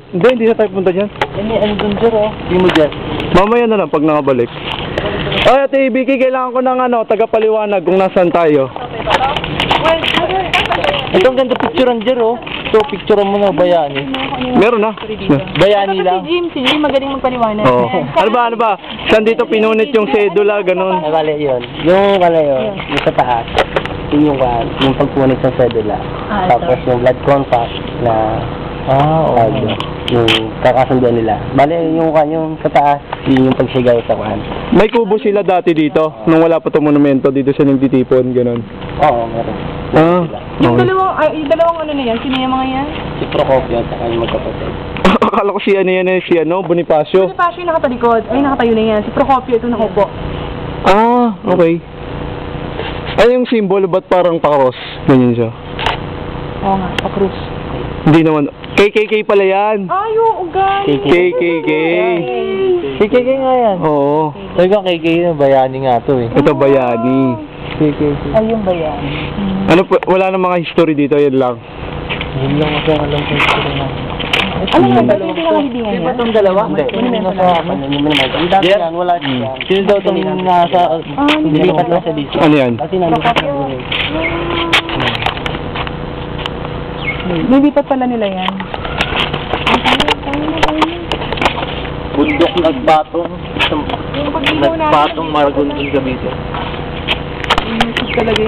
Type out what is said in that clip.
Hindi na tayo punta dyan. Ano dun, sir, oh? Hindi mo dyan. Mamaya na lang pag nakabalik. Ay, Ate Vicky, kailangan ko ng tagapaliwanag kung nasaan tayo. Ito ang ganda picturean, sir, oh. So, picturean mo na, bayani. Meron na. Bayani lang. Si Jim magaling magpaliwanag. Oo. Ano ba? Saan dito pinunit yung sedula, ganun? Ay, bale, yun. Yung sa taas. Yung pagpunit ng sedula. Tapos yung blood contact na yung kakasunduan nila. Bale, yung sa taas, yung pagsigay sa kuhan. May kubo sila dati dito, nung wala pa itong monumento, dito siya nagtitipon, ganun. Oo, meron. Yung Okay. dalawang ano na yan, sino yung mga yan? Si Procopio at saka yung magkapatid. Akala ko si Bonifacio. Bonifacio yung nakatalikod. Ay, nakatayo na yan. Si Procopio ito nakupo. Okay. Ano yung symbol? Ba't parang pa-cross? Ganyan siya. Oo nga, pa-cruz. Hindi naman. KKK pala yan. Ay, oo, guys. KKK. KKK nga yan. Oo. Sabi ko, KKK na bayani nga to eh. Ito bayani. KKK. Ay, yung ba yan? Wala nang mga history dito, yan lang. Yun lang ako ang alam ko yung sila na. Ano nga ba yung pinakahibingan niya? Itong dalawa? Hindi. Ang dati yan, wala dyan. Sino daw itong nasa... Nilipat lang sa dito. Ano yan? Kasi nandito sa buhay. Nilipat pala nila yan. Bundok nagpatong. Nagpatong Maragondon Cavite. Talaga yan.